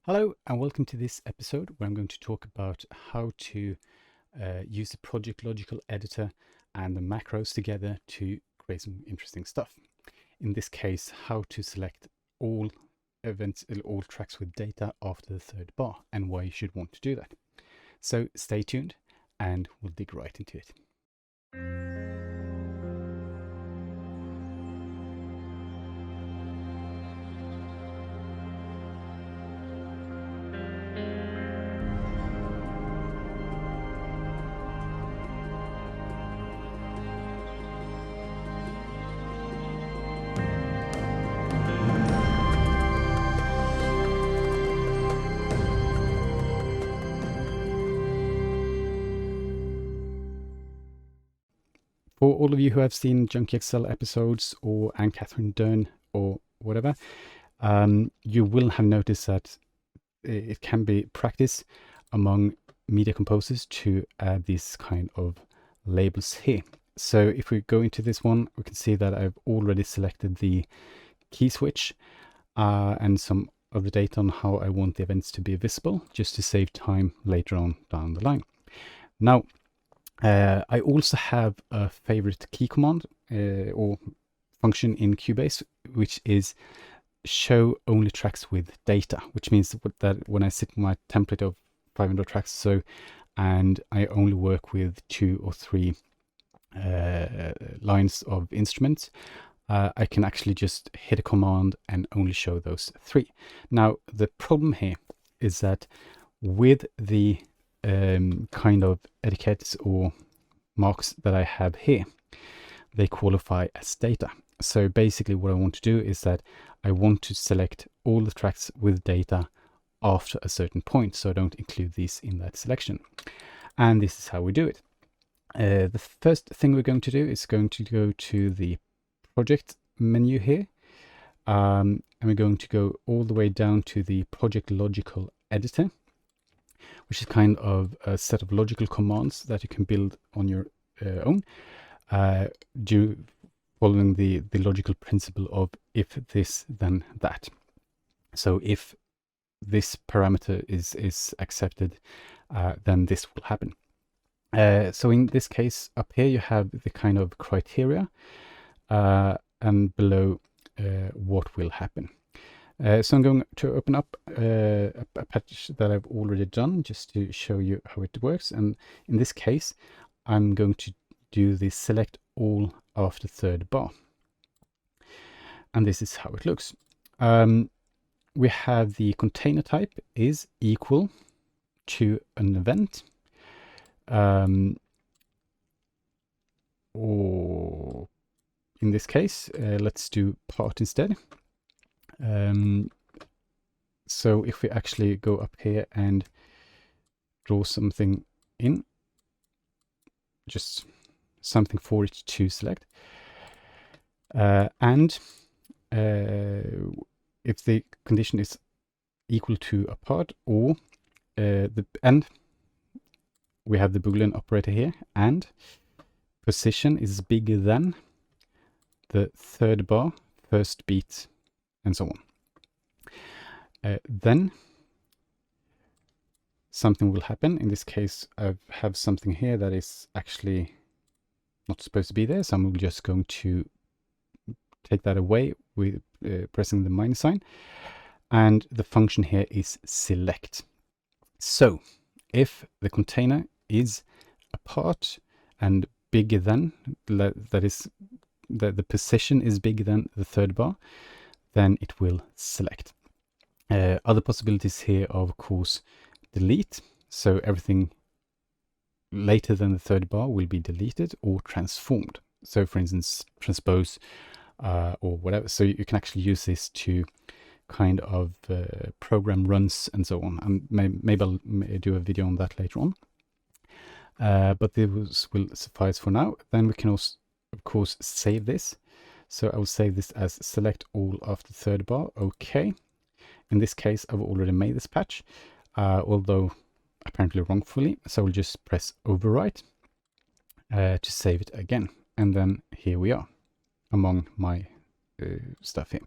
Hello and welcome to this episode where I'm going to talk about how to use the Project Logical editor and the macros together to create some interesting stuff. In this case, how to select all events, all tracks with data after the third bar and why you should want to do that. So stay tuned and we'll dig right into it. For all of you who have seen Junkie XL episodes or Anne Catherine Dern or whatever, you will have noticed that it can be practice among media composers to add these kind of labels here. So if we go into this one, we can see that I've already selected the key switch and some of the data on how I want the events to be visible, just to save time later on down the line. Now, I also have a favorite key command or function in Cubase, which is show only tracks with data, which means that when I set my template of 500 tracks and I only work with 2 or 3 lines of instruments, I can actually just hit a command and only show those 3. Now the problem here is that with the kind of etiquettes or marks that I have here, they qualify as data. So basically what I want to do is that I want to select all the tracks with data after a certain point, so I don't include these in that selection. And this is how we do it. The first thing we're going to do is going to go to the project menu here, and we're going to go all the way down to the Project Logical editor, which is kind of a set of logical commands that you can build on your own, following the logical principle of if this then that. So if this parameter is accepted, then this will happen. So in this case up here you have the kind of criteria and below what will happen. So I'm going to open up a patch that I've already done just to show you how it works. And in this case, I'm going to do the select all after third bar. And this is how it looks. We have the container type is equal to an event. Or in this case, let's do part instead. So if we actually go up here and draw something in, just something for it to select, and if the condition is equal to a part or and we have the Boolean operator here, and position is bigger than the third bar, first beat, and so on. Then something will happen. In this case, I have something here that is actually not supposed to be there, so I'm just going to take that away with pressing the minus sign, and the function here is select. So if the container is a part and bigger than, that is the position is bigger than the third bar, then it will select. Other possibilities here are, of course, delete. So everything later than the third bar will be deleted or transformed. So for instance, transpose or whatever. So you can actually use this to kind of program runs and so on. And maybe I'll do a video on that later on. But this will suffice for now. Then we can also, of course, save this. So I will save this as select all after third bar. Okay. In this case, I've already made this patch, although apparently wrongfully. So I'll just press overwrite to save it again. And then here we are among my stuff here.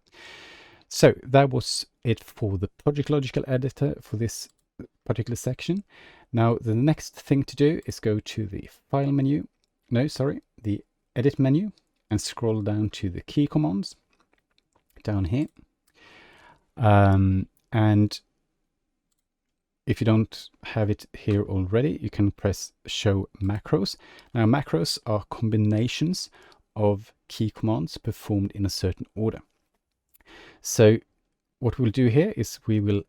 So that was it for the Project Logical editor for this particular section. Now the next thing to do is go to the file menu, the edit menu, and scroll down to the key commands down here. And if you don't have it here already, you can press show macros. Now macros are combinations of key commands performed in a certain order. So what we'll do here is we will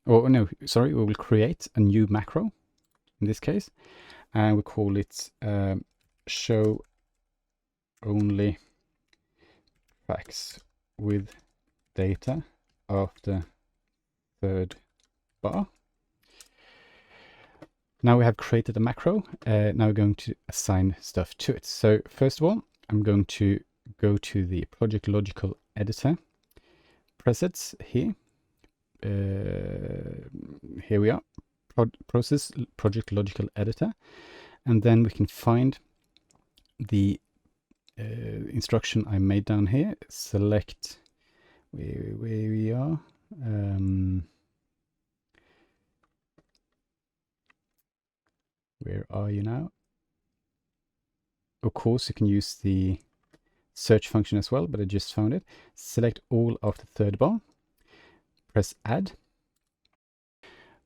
we will create a new macro in this case, and we call it show only tracks with data after third bar. Now we have created a macro. Now we're going to assign stuff to it. So first of all, I'm going to go to the Project Logical editor presets here. Here we are, process Project Logical editor, and then we can find the instruction I made down here. Select where we are. Where are you now? Of course, you can use the search function as well, but I just found it. Select all after third bar. Press add.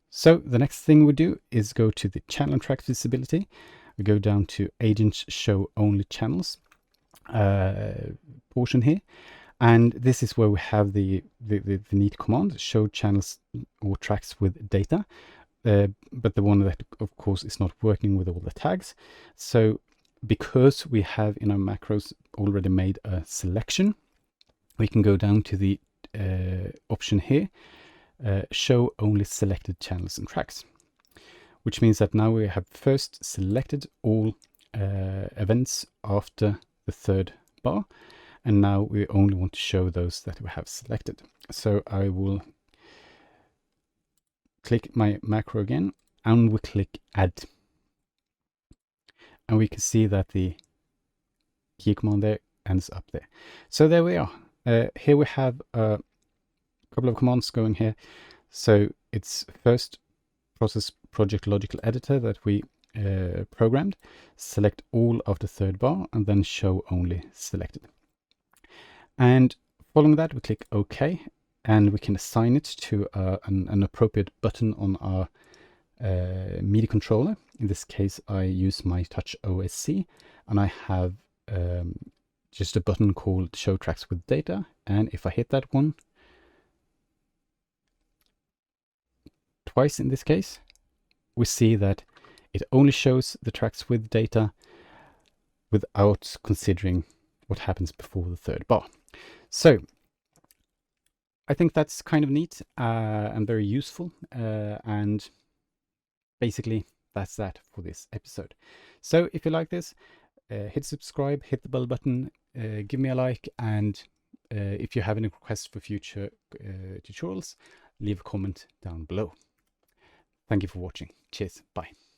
So the next thing we do is go to the channel track visibility. We go down to agents show only channels portion here. And this is where we have the neat command, show channels or tracks with data. But the one that, of course, is not working with all the tags. So because we have in our macros already made a selection, we can go down to the option here, show only selected channels and tracks, which means that now we have first selected all events after the third bar, and now we only want to show those that we have selected. So I will click my macro again, and we click add, and we can see that the key command there ends up there. So there we are. Here we have a couple of commands going here. So it's first process Project Logical editor that we programmed, select all after third bar, and then show only selected. And following that, we click OK, and we can assign it to an appropriate button on our MIDI controller. In this case, I use my Touch OSC, and I have just a button called Show Tracks with Data. And if I hit that one twice in this case, we see that it only shows the tracks with data without considering what happens before the third bar. So I think that's kind of neat and very useful. And basically, that's that for this episode. So if you like this, hit subscribe, hit the bell button, give me a like, and if you have any requests for future tutorials, leave a comment down below. Thank you for watching. Cheers. Bye.